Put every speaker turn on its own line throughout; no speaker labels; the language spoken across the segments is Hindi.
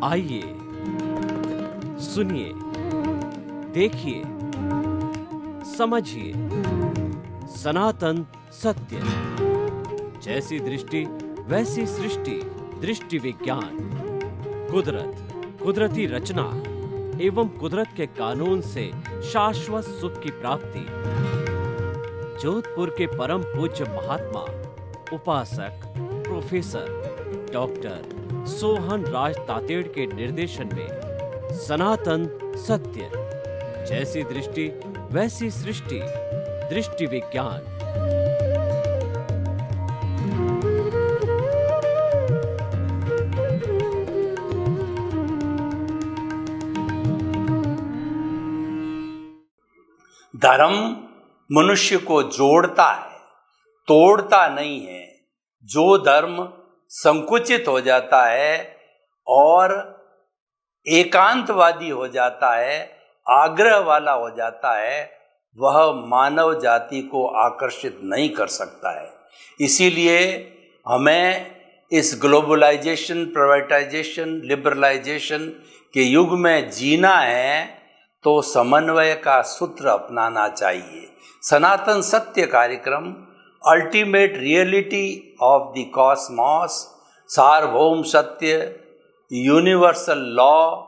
आइए, सुनिए, देखिए, समझिए सनातन सत्य। जैसी दृष्टि वैसी सृष्टि, दृष्टि विज्ञान। कुदरत, कुदरती रचना एवं कुदरत के कानून से शाश्वत सुख की प्राप्ति। जोधपुर के परम पूज्य महात्मा उपासक प्रोफेसर डॉक्टर सोहन राज तातेड़ के निर्देशन में सनातन सत्य। जैसी दृष्टि वैसी सृष्टि, दृष्टि विज्ञान।
धर्म मनुष्य को जोड़ता है, तोड़ता नहीं है। जो धर्म संकुचित हो जाता है और एकांतवादी हो जाता है, आग्रह वाला हो जाता है, वह मानव जाति को आकर्षित नहीं कर सकता है। इसीलिए हमें इस ग्लोबलाइजेशन, प्राइवेटाइजेशन, लिबरलाइजेशन के युग में जीना है तो समन्वय का सूत्र अपनाना चाहिए। सनातन सत्य कार्यक्रम ultimate reality of the cosmos, सार्वभौम सत्य, यूनिवर्सल लॉ,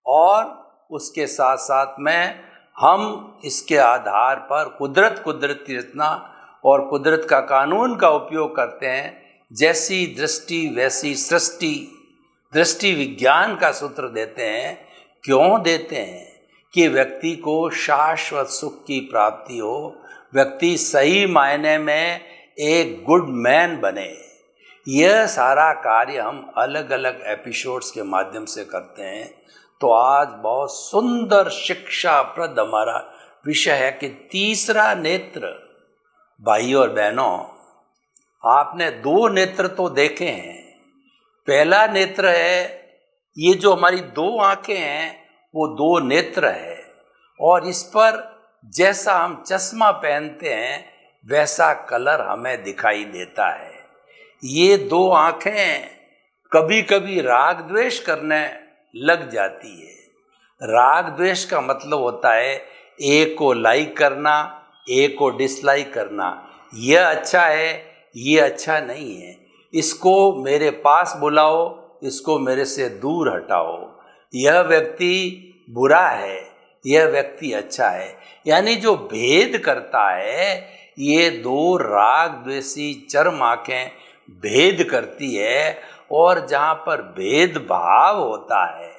और उसके साथ साथ में हम इसके आधार पर कुदरती रचना और कुदरत का कानून का उपयोग करते हैं। जैसी दृष्टि वैसी सृष्टि, दृष्टि विज्ञान का सूत्र देते हैं। क्यों देते हैं? कि व्यक्ति को शाश्वत सुख की प्राप्ति हो, व्यक्ति सही मायने में एक गुड मैन बने। यह सारा कार्य हम अलग अलग एपिसोड्स के माध्यम से करते हैं। तो आज बहुत सुंदर शिक्षाप्रद हमारा विषय है कि तीसरा नेत्र। भाई और बहनों, आपने दो नेत्र तो देखे हैं। पहला नेत्र है, ये जो हमारी दो आंखें हैं वो दो नेत्र है, और इस पर जैसा हम चश्मा पहनते हैं वैसा कलर हमें दिखाई देता है। ये दो आंखें कभी कभी राग द्वेष करने लग जाती है। राग द्वेष का मतलब होता है एक को लाइक करना, एक को डिसलाइक करना। यह अच्छा है, ये अच्छा नहीं है, इसको मेरे पास बुलाओ, इसको मेरे से दूर हटाओ। यह व्यक्ति बुरा है, यह व्यक्ति अच्छा है। यानी जो भेद करता है, ये दो राग द्वेषी चरम आंखें भेद करती है। और जहाँ पर भेदभाव होता है,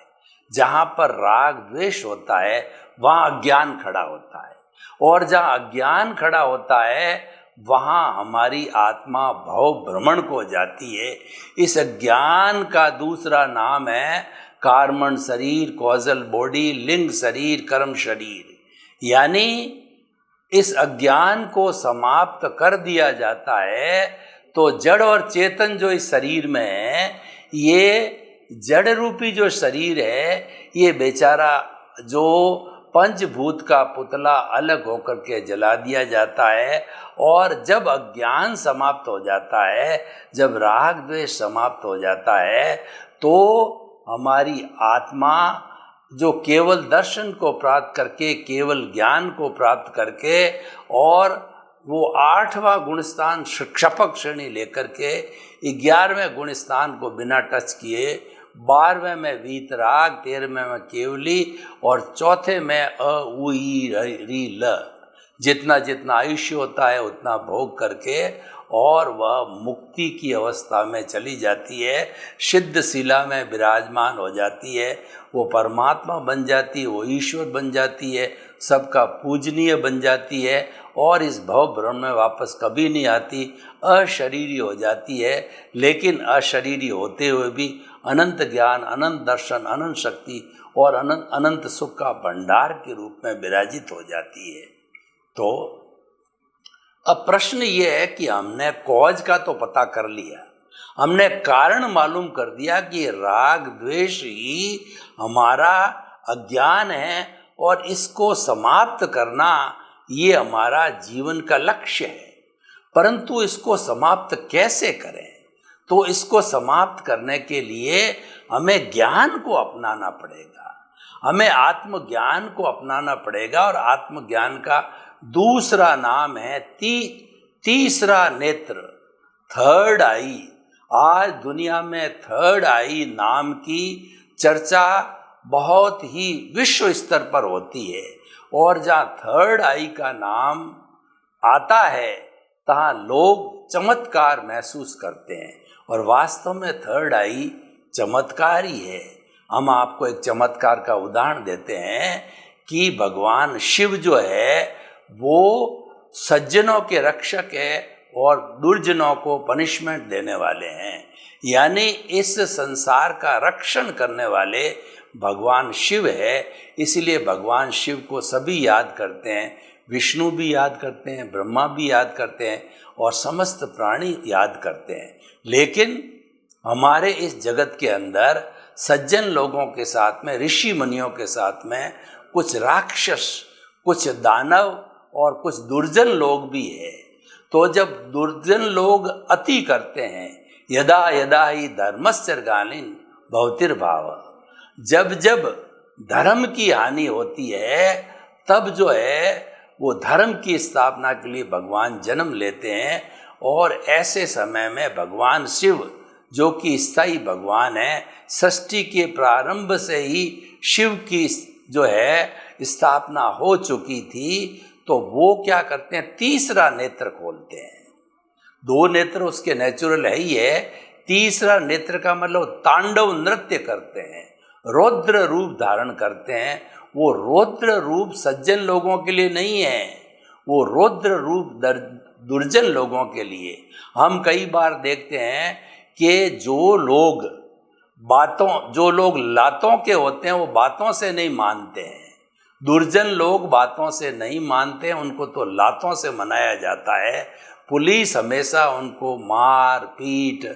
जहाँ पर राग द्वेष होता है, वहाँ अज्ञान खड़ा होता है। और जहाँ अज्ञान खड़ा होता है वहाँ हमारी आत्मा भव भ्रमण को जाती है। इस अज्ञान का दूसरा नाम है कार्मण शरीर, कॉजल बॉडी, लिंग शरीर, कर्म शरीर। यानी इस अज्ञान को समाप्त कर दिया जाता है तो जड़ और चेतन जो इस शरीर में है, ये जड़ रूपी जो शरीर है, ये बेचारा जो पंचभूत का पुतला अलग होकर के जला दिया जाता है। और जब अज्ञान समाप्त हो जाता है, जब राग द्वेष समाप्त हो जाता है, तो हमारी आत्मा जो केवल दर्शन को प्राप्त करके, केवल ज्ञान को प्राप्त करके, और वो 8वां गुणस्थान क्षपक श्रेणी लेकर के 11वें गुणस्थान को बिना टच किए, 12वें में वीतराग, 13वें में केवली, और चौथे में अ उ ई री ल। जितना जितना आयुष्य होता है उतना भोग करके और वह मुक्ति की अवस्था में चली जाती है, सिद्ध शिला में विराजमान हो जाती है। वो परमात्मा बन जाती है, वो ईश्वर बन जाती है, सबका पूजनीय बन जाती है, और इस भव भ्रम में वापस कभी नहीं आती, अशरीरी हो जाती है। लेकिन अशरीरी होते हुए भी अनंत ज्ञान, अनंत दर्शन, अनंत शक्ति और अनंत सुख का भंडार के रूप में विराजित हो जाती है। तो अब प्रश्न ये है कि हमने कॉज का तो पता कर लिया, हमने कारण मालूम कर दिया कि राग द्वेष ही हमारा अज्ञान है और इसको समाप्त करना ये हमारा जीवन का लक्ष्य है। परंतु इसको समाप्त कैसे करें? तो इसको समाप्त करने के लिए हमें ज्ञान को अपनाना पड़ेगा, हमें आत्मज्ञान को अपनाना पड़ेगा। और आत्मज्ञान का दूसरा नाम है तीसरा नेत्र, थर्ड आई। आज दुनिया में थर्ड आई नाम की चर्चा बहुत ही विश्व स्तर पर होती है, और जहाँ थर्ड आई का नाम आता है तहाँ लोग चमत्कार महसूस करते हैं, और वास्तव में थर्ड आई चमत्कार ही है। हम आपको एक चमत्कार का उदाहरण देते हैं कि भगवान शिव जो है वो सज्जनों के रक्षक है और दुर्जनों को पनिशमेंट देने वाले हैं। यानी इस संसार का रक्षण करने वाले भगवान शिव है। इसलिए भगवान शिव को सभी याद करते हैं, विष्णु भी याद करते हैं, ब्रह्मा भी याद करते हैं, और समस्त प्राणी याद करते हैं। लेकिन हमारे इस जगत के अंदर सज्जन लोगों के साथ में, ऋषि मुनियों के साथ में कुछ राक्षस, कुछ दानव और कुछ दुर्जन लोग भी हैं। तो जब दुर्जन लोग अति करते हैं, यदा यदा ही धर्मस्य ग्लानिर् भवतिर्भाव, जब जब धर्म की हानि होती है तब जो है वो धर्म की स्थापना के लिए भगवान जन्म लेते हैं। और ऐसे समय में भगवान शिव जो कि स्थायी भगवान है, सृष्टि के प्रारंभ से ही शिव की जो है स्थापना हो चुकी थी, तो वो क्या करते हैं, तीसरा नेत्र खोलते हैं। दो नेत्र उसके नेचुरल है ही है, तीसरा नेत्र का मतलब तांडव नृत्य करते हैं, रौद्र रूप धारण करते हैं। वो रौद्र रूप सज्जन लोगों के लिए नहीं है, वो रौद्र रूप दुर्जन लोगों के लिए। हम कई बार देखते हैं कि जो लोग लातों के होते हैं वो बातों से नहीं मानते हैं। दुर्जन लोग बातों से नहीं मानते हैं, उनको तो लातों से मनाया जाता है। पुलिस हमेशा उनको मार पीट,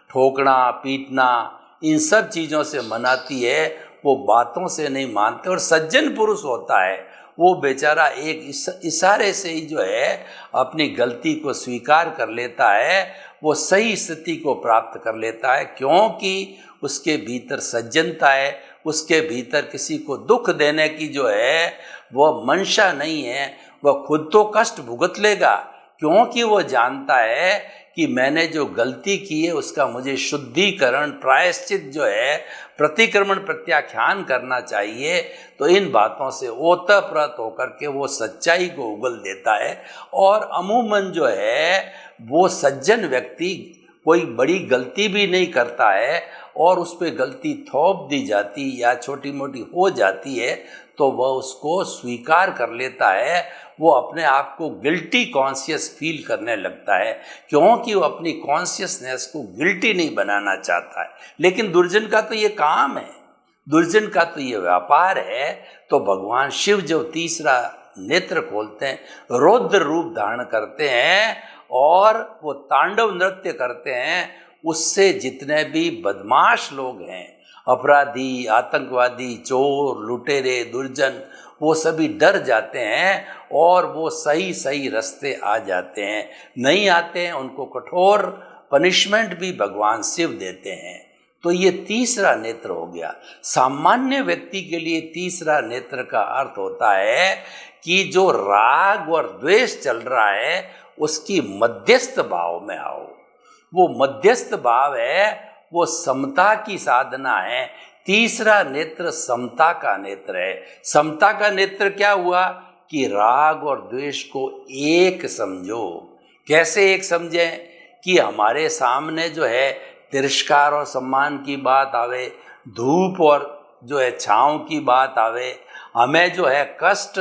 ठोकना पीटना, इन सब चीज़ों से मनाती है, वो बातों से नहीं मानते। और सज्जन पुरुष होता है वो बेचारा एक इशारे से ही जो है अपनी गलती को स्वीकार कर लेता है, वो सही स्थिति को प्राप्त कर लेता है, क्योंकि उसके भीतर सज्जनता है, उसके भीतर किसी को दुख देने की जो है वह मंशा नहीं है। वह खुद तो कष्ट भुगत लेगा, क्योंकि वो जानता है कि मैंने जो गलती की है उसका मुझे शुद्धिकरण, प्रायश्चित जो है, प्रतिक्रमण, प्रत्याख्यान करना चाहिए। तो इन बातों से ओतप्रोत होकर के वो सच्चाई को उगल देता है। और अमूमन जो है वो सज्जन व्यक्ति कोई बड़ी गलती भी नहीं करता है, और उस पर गलती थोप दी जाती या छोटी मोटी हो जाती है तो वह उसको स्वीकार कर लेता है। वो अपने आप को गिल्टी कॉन्शियस फील करने लगता है, क्योंकि वो अपनी कॉन्शियसनेस को गिल्टी नहीं बनाना चाहता है। लेकिन दुर्जन का तो ये काम है, दुर्जन का तो ये व्यापार है। तो भगवान शिव जो तीसरा नेत्र खोलते हैं, रौद्र रूप धारण करते हैं और वो तांडव नृत्य करते हैं, उससे जितने भी बदमाश लोग हैं, अपराधी, आतंकवादी, चोर, लुटेरे, दुर्जन, वो सभी डर जाते हैं और वो सही सही रास्ते आ जाते हैं। नहीं आते हैं उनको कठोर पनिशमेंट भी भगवान शिव देते हैं। तो ये तीसरा नेत्र हो गया। सामान्य व्यक्ति के लिए तीसरा नेत्र का अर्थ होता है कि जो राग और द्वेष चल रहा है उसकी मध्यस्थ भाव में आओ। वो मध्यस्थ भाव है, वो समता की साधना है। तीसरा नेत्र समता का नेत्र है। समता का नेत्र क्या हुआ कि राग और द्वेष को एक समझो। कैसे एक समझें कि हमारे सामने जो है तिरस्कार और सम्मान की बात आवे, धूप और जो है छाँव की बात आवे, हमें जो है कष्ट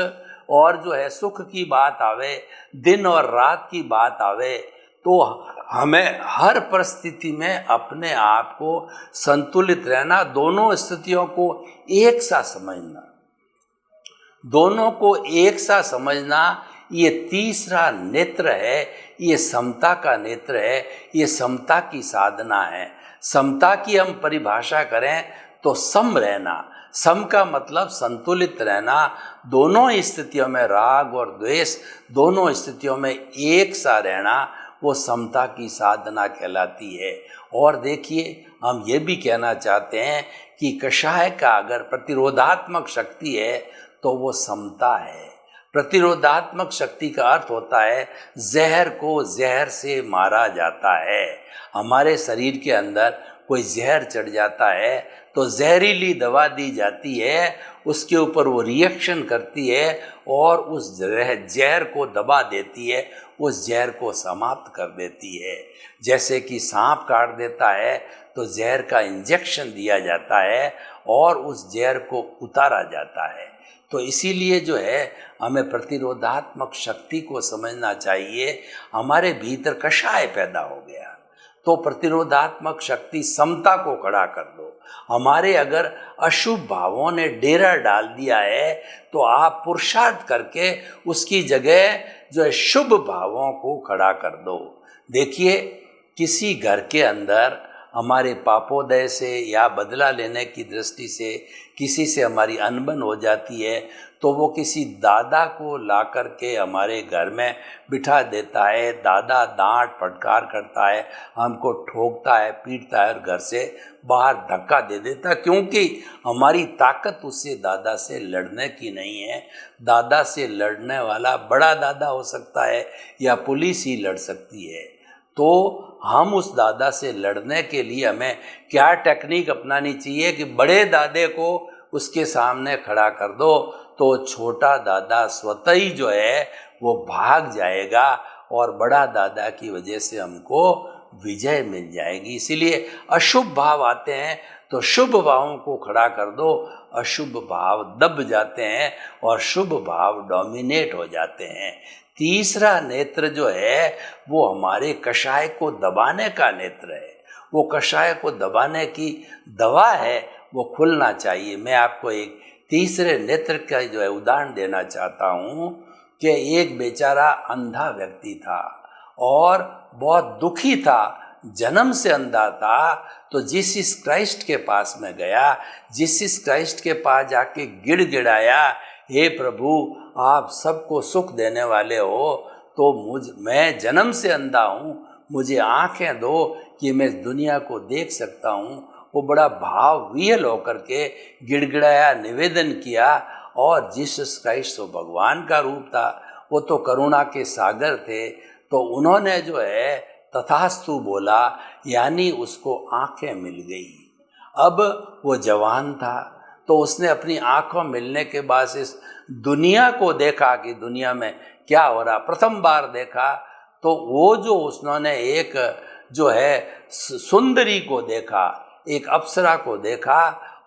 और जो है सुख की बात आवे, दिन और रात की बात आवे, तो हमें हर परिस्थिति में अपने आप को संतुलित रहना, दोनों स्थितियों को एक सा समझना, दोनों को एक सा समझना, ये तीसरा नेत्र है, ये समता का नेत्र है, ये समता की साधना है। समता की हम परिभाषा करें तो सम रहना, सम का मतलब संतुलित रहना, दोनों स्थितियों में राग और द्वेष, दोनों स्थितियों में एक सा रहना, वो समता की साधना कहलाती है। और देखिए, हम ये भी कहना चाहते हैं कि कषाय का अगर प्रतिरोधात्मक शक्ति है तो वो समता है। प्रतिरोधात्मक शक्ति का अर्थ होता है जहर को जहर से मारा जाता है। हमारे शरीर के अंदर कोई जहर चढ़ जाता है तो जहरीली दवा दी जाती है, उसके ऊपर वो रिएक्शन करती है और उस जहर को दबा देती है, उस जहर को समाप्त कर देती है। जैसे कि सांप काट देता है तो जहर का इंजेक्शन दिया जाता है और उस जहर को उतारा जाता है। तो इसीलिए जो है हमें प्रतिरोधात्मक शक्ति को समझना चाहिए। हमारे भीतर कषाय पैदा हो गया तो प्रतिरोधात्मक शक्ति समता को खड़ा कर दो। हमारे अगर अशुभ भावों ने डेरा डाल दिया है तो आप पुरुषार्थ करके उसकी जगह जो है शुभ भावों को खड़ा कर दो। देखिए, किसी घर के अंदर हमारे पापोदय से या बदला लेने की दृष्टि से किसी से हमारी अनबन हो जाती है तो वो किसी दादा को ला कर के हमारे घर में बिठा देता है। दादा डांट फटकार करता है, हमको ठोकता है, पीटता है और घर से बाहर धक्का दे देता, क्योंकि हमारी ताकत उससे दादा से लड़ने की नहीं है। दादा से लड़ने वाला बड़ा दादा हो सकता है या पुलिस ही लड़ सकती है। तो हम उस दादा से लड़ने के लिए हमें क्या टेक्निक अपनानी चाहिए कि बड़े दादे को उसके सामने खड़ा कर दो तो छोटा दादा स्वतः ही जो है वो भाग जाएगा और बड़ा दादा की वजह से हमको विजय मिल जाएगी। इसीलिए अशुभ भाव आते हैं तो शुभ भावों को खड़ा कर दो, अशुभ भाव दब जाते हैं और शुभ भाव डोमिनेट हो जाते हैं। तीसरा नेत्र जो है वो हमारे कषाय को दबाने का नेत्र है। वो कषाय को दबाने की दवा है, वो खुलना चाहिए। मैं आपको एक तीसरे नेत्र का जो है उदाहरण देना चाहता हूँ कि एक बेचारा अंधा व्यक्ति था और बहुत दुखी था, जन्म से अंधा था। तो जीसस क्राइस्ट के पास में गया, जीसस क्राइस्ट के पास जाके गिड़गिड़ाया, हे प्रभु आप सबको सुख देने वाले हो, तो मैं जन्म से अंधा हूँ, मुझे आँखें दो कि मैं दुनिया को देख सकता हूँ। वो बड़ा भाव विहल होकर के गिड़गिड़ाया, निवेदन किया। और जीसस क्राइस्ट तो भगवान का रूप था, वो तो करुणा के सागर थे, तो उन्होंने जो है तथास्तु बोला, यानी उसको आँखें मिल गई। अब वो जवान था तो उसने अपनी आँखों मिलने के बाद इस दुनिया को देखा कि दुनिया में क्या हो रहा, प्रथम बार देखा। तो वो जो उसने एक जो है सुंदरी को देखा, एक अप्सरा को देखा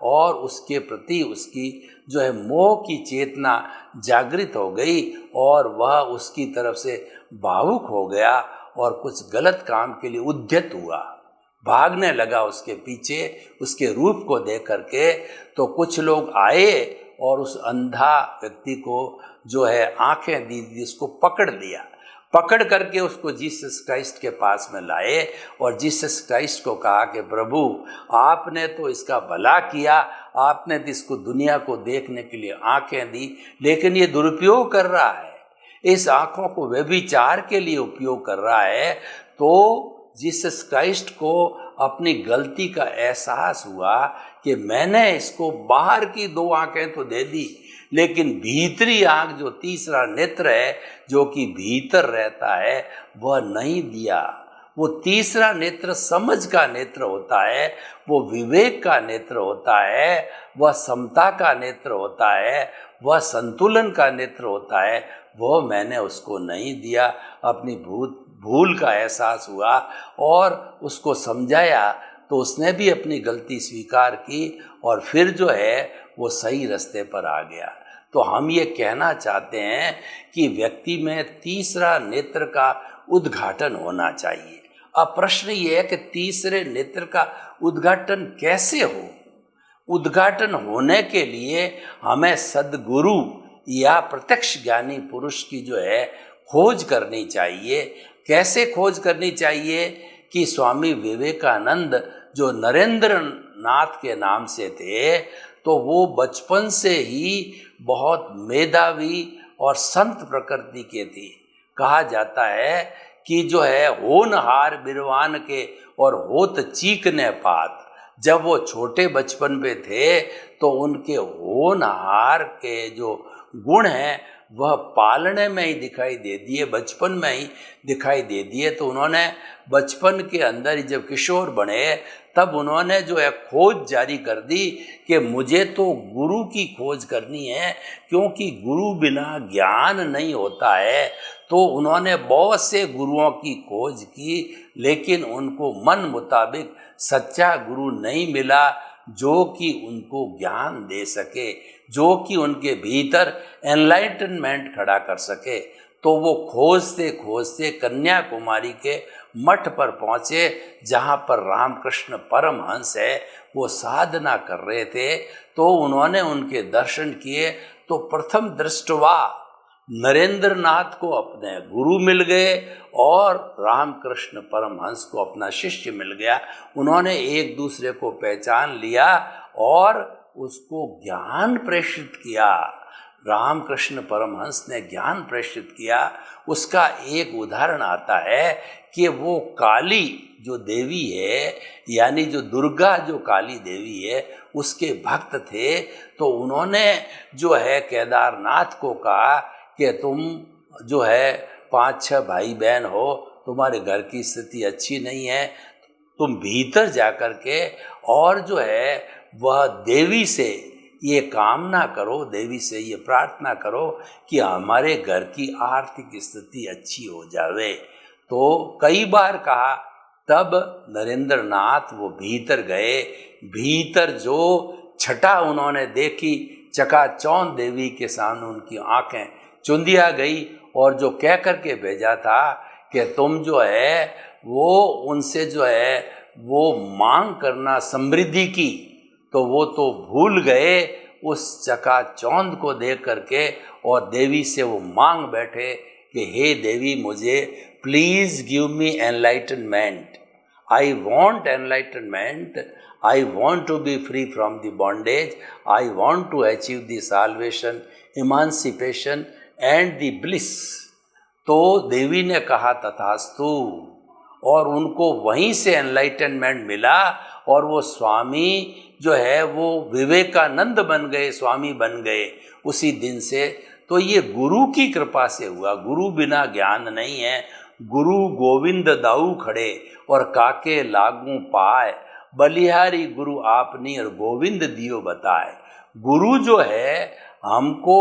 और उसके प्रति उसकी जो है मोह की चेतना जागृत हो गई और वह उसकी तरफ से भावुक हो गया और कुछ गलत काम के लिए उद्यत हुआ, भागने लगा उसके पीछे उसके रूप को देख करके। तो कुछ लोग आए और उस अंधा व्यक्ति को जो है आंखें दी, उसको पकड़ लिया, पकड़ करके उसको जीसस क्राइस्ट के पास में लाए और जीसस क्राइस्ट को कहा कि प्रभु आपने तो इसका भला किया, आपने तो इसको दुनिया को देखने के लिए आंखें दी, लेकिन ये दुरुपयोग कर रहा है, इस आंखों को व्यभिचार के लिए उपयोग कर रहा है। तो जीसस क्राइस्ट को अपनी गलती का एहसास हुआ कि मैंने इसको बाहर की 2 आंखें तो दे दी, लेकिन भीतरी आंख जो तीसरा नेत्र है जो कि भीतर रहता है वह नहीं दिया। वो तीसरा नेत्र समझ का नेत्र होता है, वो विवेक का नेत्र होता है, वह समता का नेत्र होता है, वह संतुलन का नेत्र होता है, वो मैंने उसको नहीं दिया। अपनी भूल का एहसास हुआ और उसको समझाया तो उसने भी अपनी गलती स्वीकार की और फिर जो है वो सही रास्ते पर आ गया। तो हम ये कहना चाहते हैं कि व्यक्ति में तीसरा नेत्र का उद्घाटन होना चाहिए। अब प्रश्न ये है कि तीसरे नेत्र का उद्घाटन कैसे हो? उद्घाटन होने के लिए हमें सद्गुरु या प्रत्यक्ष ज्ञानी पुरुष की जो है खोज करनी चाहिए। कैसे खोज करनी चाहिए कि स्वामी विवेकानंद जो नरेंद्र नाथ के नाम से थे, तो वो बचपन से ही बहुत मेधावी और संत प्रकृति के थे। कहा जाता है कि जो है होनहार बिरवान के और होत चीकने पात। जब वो छोटे बचपन पे थे तो उनके होनहार के जो गुण हैं वह पालने में ही दिखाई दे दिए, बचपन में ही दिखाई दे दिए। तो उन्होंने बचपन के अंदर ही जब किशोर बने तब उन्होंने जो है खोज जारी कर दी कि मुझे तो गुरु की खोज करनी है, क्योंकि गुरु बिना ज्ञान नहीं होता है। तो उन्होंने बहुत से गुरुओं की खोज की, लेकिन उनको मन मुताबिक सच्चा गुरु नहीं मिला जो कि उनको ज्ञान दे सके, जो कि उनके भीतर एनलाइटनमेंट खड़ा कर सके। तो वो खोजते खोजते कन्याकुमारी के मठ पर पहुँचे, जहाँ पर रामकृष्ण परमहंस है वो साधना कर रहे थे। तो उन्होंने उनके दर्शन किए तो प्रथम दृष्टवा नरेंद्र नाथ को अपने गुरु मिल गए और रामकृष्ण परमहंस को अपना शिष्य मिल गया। उन्होंने एक दूसरे को पहचान लिया और उसको ज्ञान प्रेषित किया। रामकृष्ण परमहंस ने ज्ञान प्रेषित किया। उसका एक उदाहरण आता है कि वो काली जो देवी है, यानी जो दुर्गा जो काली देवी है, उसके भक्त थे। तो उन्होंने जो है केदारनाथ को कहा कि तुम जो है 5-6 भाई बहन हो, तुम्हारे घर की स्थिति अच्छी नहीं है, तुम भीतर जा कर के और जो है वह देवी से ये कामना करो, देवी से ये प्रार्थना करो कि हमारे घर की आर्थिक स्थिति अच्छी हो जावे। तो कई बार कहा, तब नरेंद्र नाथ वो भीतर गए। भीतर जो छटा उन्होंने देखी, चकाचौंध देवी के सामने उनकी आंखें चुंदिया गई और जो कह कर के भेजा था कि तुम जो है वो उनसे जो है वो मांग करना समृद्धि की, तो वो तो भूल गए उस चकाचौंध को देख करके और देवी से वो मांग बैठे कि हे देवी, मुझे please give me enlightenment, I want enlightenment, I want to be free from the bondage, I want to achieve the salvation, emancipation and the bliss. तो देवी ने कहा तथास्तु, और उनको वहीं से एनलाइटनमेंट मिला और वो स्वामी जो है वो विवेकानंद बन गए, स्वामी बन गए उसी दिन से। तो ये गुरु की कृपा से हुआ, गुरु बिना ज्ञान नहीं है। गुरु गोविंद दाऊ खड़े और काके लागू पाए, बलिहारी गुरु आपनी और गोविंद दियो बताए। गुरु जो है हमको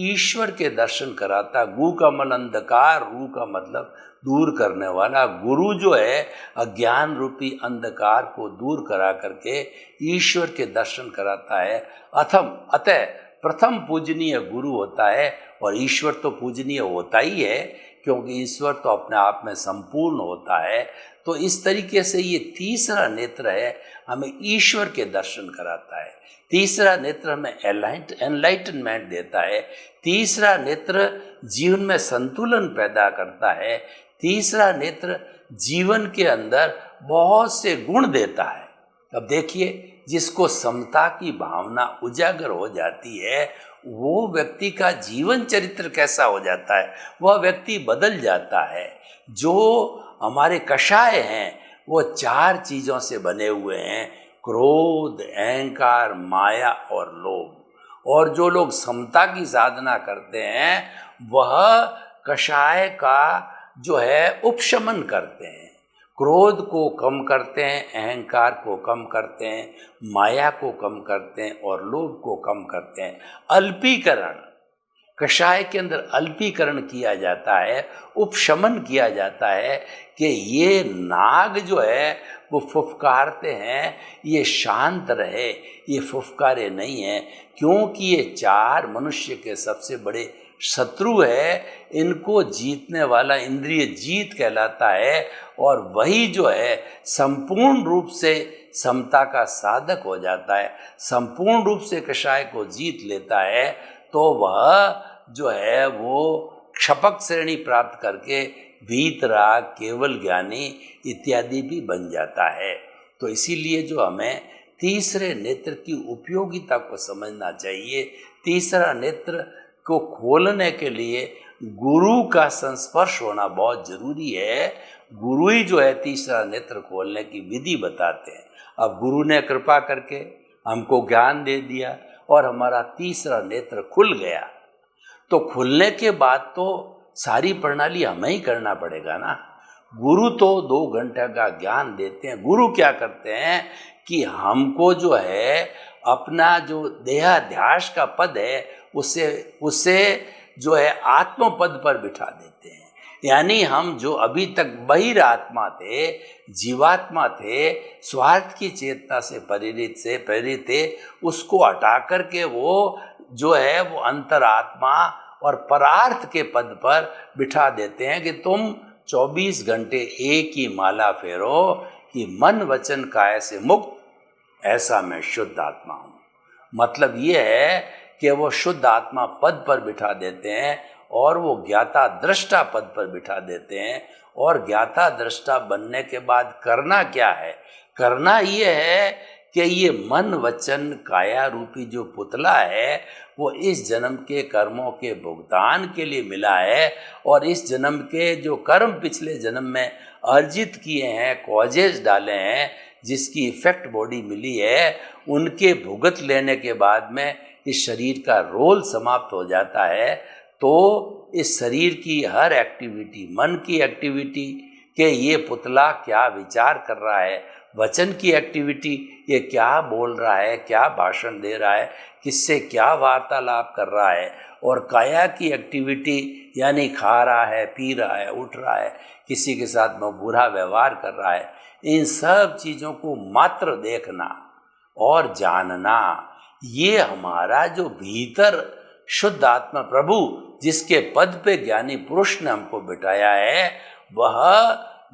ईश्वर के दर्शन कराता। गु का मन अंधकार, रू का मतलब दूर करने वाला। गुरु जो है अज्ञान रूपी अंधकार को दूर करा करके ईश्वर के दर्शन कराता है। अतः प्रथम पूजनीय गुरु होता है, और ईश्वर तो पूजनीय होता ही है, क्योंकि ईश्वर तो अपने आप में संपूर्ण होता है। तो इस तरीके से ये तीसरा नेत्र है, हमें ईश्वर के दर्शन कराता है। तीसरा नेत्र हमें एनलाइटनमेंट देता है। तीसरा नेत्र जीवन में संतुलन पैदा करता है। तीसरा नेत्र जीवन के अंदर बहुत से गुण देता है। अब देखिए, जिसको समता की भावना उजागर हो जाती है, वो व्यक्ति का जीवन चरित्र कैसा हो जाता है, वह व्यक्ति बदल जाता है। जो हमारे कषाय हैं वो 4 चीज़ों से बने हुए हैं, क्रोध, अहंकार, माया और लोभ। और जो लोग समता की साधना करते हैं वह कषाय का जो है उपशमन करते हैं, क्रोध को कम करते हैं, अहंकार को कम करते हैं, माया को कम करते हैं और लोभ को कम करते हैं। अल्पीकरण, कषाय के अंदर अल्पीकरण किया जाता है, उपशमन किया जाता है कि ये नाग जो है वो फुफकारते हैं, ये शांत रहे, ये फुफकारे नहीं हैं, क्योंकि ये 4 मनुष्य के सबसे बड़े शत्रु है। इनको जीतने वाला इंद्रिय जीत कहलाता है, और वही जो है संपूर्ण रूप से समता का साधक हो जाता है, संपूर्ण रूप से कषाय को जीत लेता है। तो वह जो है वो क्षपक श्रेणी प्राप्त करके वीतराग, केवल ज्ञानी इत्यादि भी बन जाता है। तो इसीलिए जो हमें तीसरे नेत्र की उपयोगिता को समझना चाहिए। तीसरा नेत्र को खोलने के लिए गुरु का संस्पर्श होना बहुत जरूरी है। गुरु ही जो है तीसरा नेत्र खोलने की विधि बताते हैं। अब गुरु ने कृपा करके हमको ज्ञान दे दिया और हमारा तीसरा नेत्र खुल गया, तो खुलने के बाद तो सारी प्रणाली हमें ही करना पड़ेगा ना। गुरु तो 2 घंटे का ज्ञान देते हैं। गुरु क्या करते हैं कि हमको जो है अपना जो देहाध्यास का पद है उससे जो है आत्म पद पर बिठा देते हैं। यानी हम जो अभी तक बहिर आत्मा थे, जीवात्मा थे, स्वार्थ की चेतना से प्रेरित थे, उसको हटा करके वो जो है वो अंतरात्मा और परार्थ के पद पर बिठा देते हैं कि तुम 24 घंटे एक ही माला फेरो कि मन वचन काया से मुक्त, ऐसा मैं शुद्ध आत्मा हूँ। मतलब ये है कि वो शुद्ध आत्मा पद पर बिठा देते हैं और वो ज्ञाता दृष्टा पद पर बिठा देते हैं। और ज्ञाता दृष्टा बनने के बाद करना क्या है? करना ये है कि ये मन वचन काया रूपी जो पुतला है वो इस जन्म के कर्मों के भुगतान के लिए मिला है, और इस जन्म के जो कर्म पिछले जन्म में अर्जित किए हैं, कॉजेज डाले हैं, जिसकी इफेक्ट बॉडी मिली है, उनके भुगत लेने के बाद में इस शरीर का रोल समाप्त हो जाता है। तो इस शरीर की हर एक्टिविटी, मन की एक्टिविटी कि ये पुतला क्या विचार कर रहा है, वचन की एक्टिविटी ये क्या बोल रहा है, क्या भाषण दे रहा है, किससे क्या वार्तालाप कर रहा है, और काया की एक्टिविटी यानी खा रहा है, पी रहा है, उठ रहा है, किसी के साथ में बुरा व्यवहार कर रहा है, इन सब चीज़ों को मात्र देखना और जानना, ये हमारा जो भीतर शुद्ध आत्मा प्रभु जिसके पद पे ज्ञानी पुरुष ने हमको बिठाया है, वह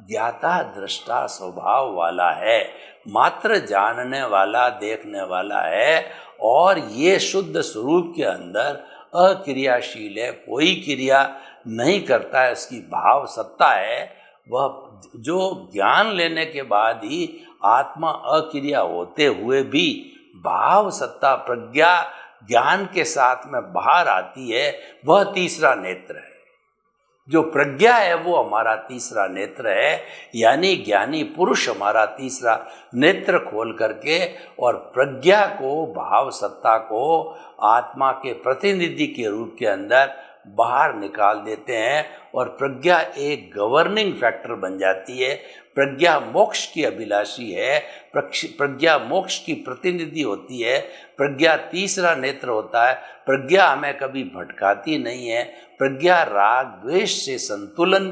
ज्ञाता दृष्टा स्वभाव वाला है, मात्र जानने वाला, देखने वाला है। और ये शुद्ध स्वरूप के अंदर अक्रियाशील है, कोई क्रिया नहीं करता है, उसकी भाव सत्ता है। वह जो ज्ञान लेने के बाद ही आत्मा अक्रिया होते हुए भी भाव सत्ता प्रज्ञा ज्ञान के साथ में बाहर आती है, वह तीसरा नेत्र है। जो प्रज्ञा है वो हमारा तीसरा नेत्र है, यानी ज्ञानी पुरुष हमारा तीसरा नेत्र खोल करके और प्रज्ञा को, भाव सत्ता को आत्मा के प्रतिनिधि के रूप के अंदर बाहर निकाल देते हैं, और प्रज्ञा एक गवर्निंग फैक्टर बन जाती है। प्रज्ञा मोक्ष की अभिलाषी है, प्रज्ञा मोक्ष की प्रतिनिधि होती है, प्रज्ञा तीसरा नेत्र होता है। प्रज्ञा हमें कभी भटकाती नहीं है, प्रज्ञा राग द्वेष से संतुलन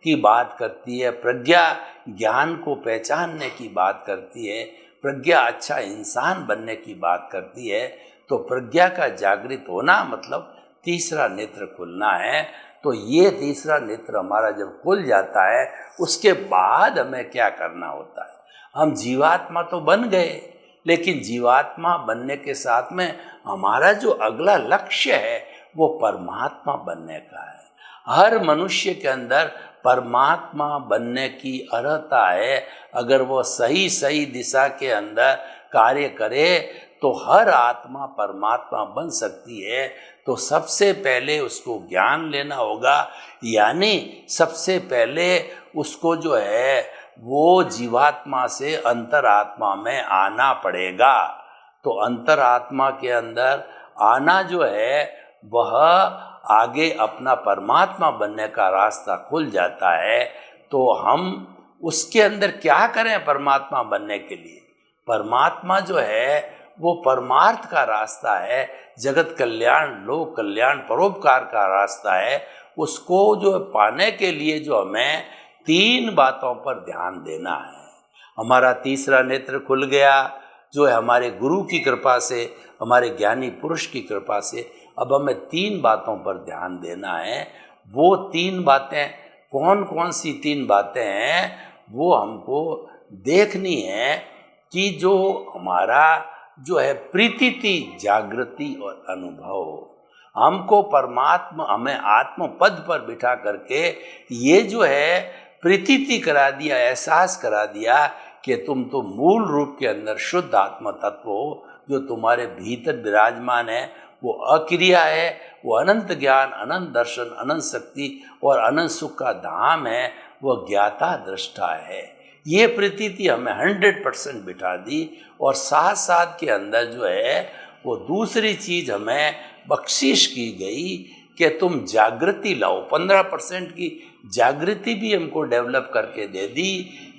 की बात करती है, प्रज्ञा ज्ञान को पहचानने की बात करती है, प्रज्ञा अच्छा इंसान बनने की बात करती है। तो प्रज्ञा का जागृत होना मतलब तीसरा नेत्र खुलना है। तो ये तीसरा नेत्र हमारा जब खुल जाता है, उसके बाद हमें क्या करना होता है? हम जीवात्मा तो बन गए, लेकिन जीवात्मा बनने के साथ में हमारा जो अगला लक्ष्य है वो परमात्मा बनने का है। हर मनुष्य के अंदर परमात्मा बनने की अर्हता है। अगर वो सही सही दिशा के अंदर कार्य करे तो हर आत्मा परमात्मा बन सकती है। तो सबसे पहले उसको ज्ञान लेना होगा, यानी सबसे पहले उसको जो है वो जीवात्मा से अंतरात्मा में आना पड़ेगा। तो अंतरात्मा के अंदर आना जो है वह आगे अपना परमात्मा बनने का रास्ता खुल जाता है। तो हम उसके अंदर क्या करें परमात्मा बनने के लिए? परमात्मा जो है वो परमार्थ का रास्ता है, जगत कल्याण, लोक कल्याण, परोपकार का रास्ता है। उसको जो पाने के लिए जो हमें 3 बातों पर ध्यान देना है। हमारा तीसरा नेत्र खुल गया जो है हमारे गुरु की कृपा से, हमारे ज्ञानी पुरुष की कृपा से। अब हमें 3 बातों पर ध्यान देना है। वो 3 बातें कौन कौन सी 3 बातें हैं वो हमको देखनी है कि जो हमारा जो है प्रीति, जागृति और अनुभव, हमको परमात्मा, हमें आत्म पद पर बिठा करके ये जो है प्रीति करा दिया, एहसास करा दिया कि तुम तो मूल रूप के अंदर शुद्ध आत्मा तत्व हो, जो तुम्हारे भीतर विराजमान है। वो अक्रिया है, वो अनंत ज्ञान, अनंत दर्शन, अनंत शक्ति और अनंत सुख का धाम है। वह ज्ञाता दृष्टा है। ये प्रतीति हमें 100% बिठा दी। और साथ साथ के अंदर जो है वो दूसरी चीज हमें बख्शिश की गई कि तुम जागृति लाओ। 15% की जागृति भी हमको डेवलप करके दे दी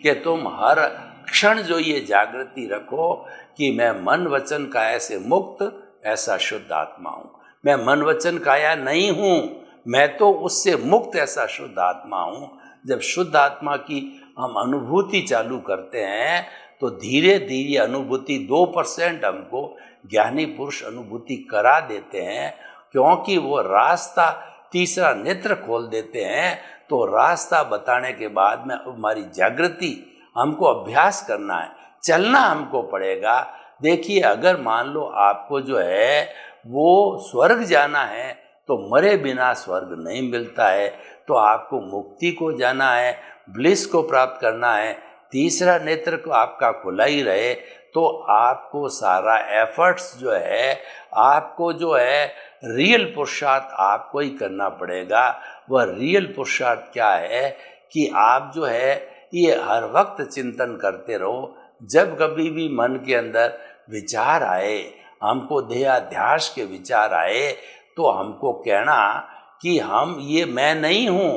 कि तुम हर क्षण जो ये जागृति रखो कि मैं मन वचन काया से मुक्त ऐसा शुद्ध आत्मा हूँ। मैं मन वचन काया नहीं हूँ, मैं तो उससे मुक्त ऐसा शुद्ध आत्मा हूँ। जब शुद्ध आत्मा की हम अनुभूति चालू करते हैं तो धीरे धीरे अनुभूति 2% हमको ज्ञानी पुरुष अनुभूति करा देते हैं, क्योंकि वो रास्ता तीसरा नेत्र खोल देते हैं। तो रास्ता बताने के बाद में हमारी जागृति, हमको अभ्यास करना है, चलना हमको पड़ेगा। देखिए, अगर मान लो आपको जो है वो स्वर्ग जाना है तो मरे बिना स्वर्ग नहीं मिलता है। तो आपको मुक्ति को जाना है, ब्लिस को प्राप्त करना है, तीसरा नेत्र को आपका खुला ही रहे, तो आपको सारा एफर्ट्स जो है, आपको जो है रियल पुरुषार्थ आपको ही करना पड़ेगा। वह रियल पुरुषार्थ क्या है कि आप जो है ये हर वक्त चिंतन करते रहो। जब कभी भी मन के अंदर विचार आए, हमको देहाध्यास के विचार आए, तो हमको कहना कि हम ये मैं नहीं हूँ।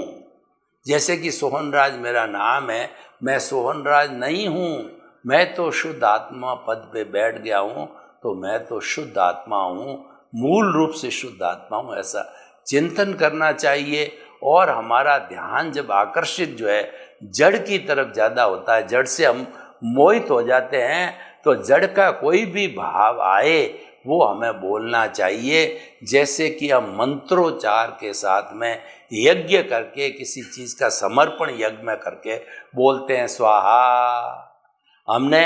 जैसे कि सोहनराज मेरा नाम है, मैं सोहनराज नहीं हूँ, मैं तो शुद्ध आत्मा पद पे बैठ गया हूँ, तो मैं तो शुद्ध आत्मा हूँ, मूल रूप से शुद्ध आत्मा हूँ, ऐसा चिंतन करना चाहिए। और हमारा ध्यान जब आकर्षित जो है जड़ की तरफ ज़्यादा होता है, जड़ से हम मोहित हो जाते हैं, तो जड़ का कोई भी भाव आए वो हमें बोलना चाहिए। जैसे कि हम मंत्रोच्चार के साथ में यज्ञ करके किसी चीज़ का समर्पण यज्ञ में करके बोलते हैं स्वाहा। हमने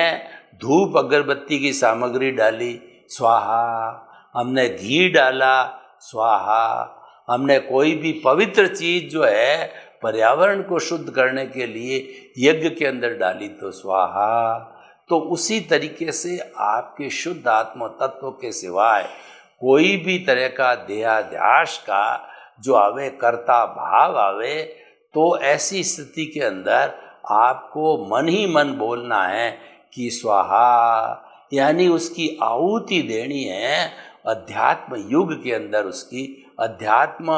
धूप अगरबत्ती की सामग्री डाली, स्वाहा। हमने घी डाला, स्वाहा। हमने कोई भी पवित्र चीज़ जो है पर्यावरण को शुद्ध करने के लिए यज्ञ के अंदर डाली, तो स्वाहा। तो उसी तरीके से आपके शुद्ध आत्म तत्व के सिवाय कोई भी तरह का देहाध्यास का जो आवे, कर्ता भाव आवे, तो ऐसी स्थिति के अंदर आपको मन ही मन बोलना है कि स्वाहा, यानी उसकी आहुति देनी है। अध्यात्म युग के अंदर उसकी, अध्यात्म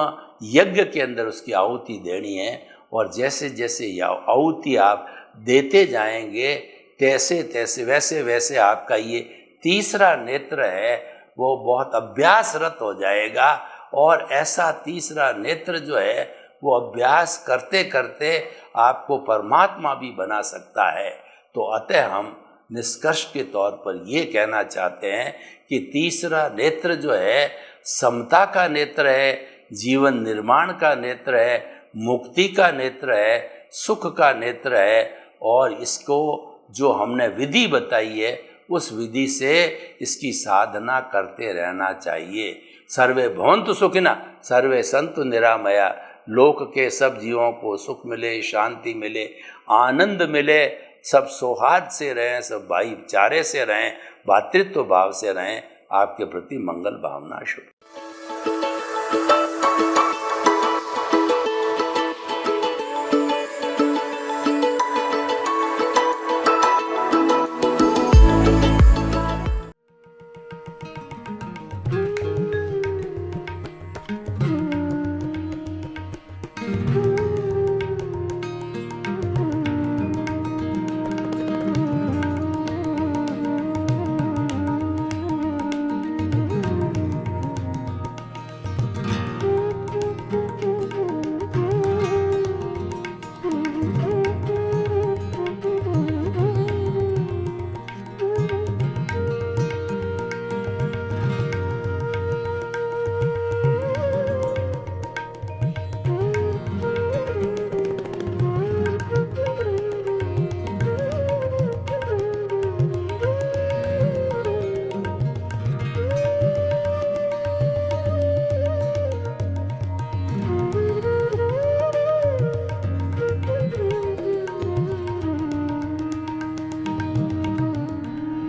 यज्ञ के अंदर उसकी आहुति देनी है। और जैसे जैसे आहुति आप देते जाएंगे, तैसे तैसे वैसे वैसे आपका ये तीसरा नेत्र है वो बहुत अभ्यासरत हो जाएगा। और ऐसा तीसरा नेत्र जो है वो अभ्यास करते करते आपको परमात्मा भी बना सकता है। तो अतः हम निष्कर्ष के तौर पर ये कहना चाहते हैं कि तीसरा नेत्र जो है समता का नेत्र है, जीवन निर्माण का नेत्र है, मुक्ति का नेत्र है, सुख का नेत्र है। और इसको जो हमने विधि बताई है उस विधि से इसकी साधना करते रहना चाहिए। सर्वे भवन्तु सुखिनः, सर्वे सन्तु निरामया। लोक के सब जीवों को सुख मिले, शांति मिले, आनंद मिले, सब सौहार्द से रहें, सब भाईचारे से रहें, भातृत्व भाव से रहें। आपके प्रति मंगल भावना शुभ।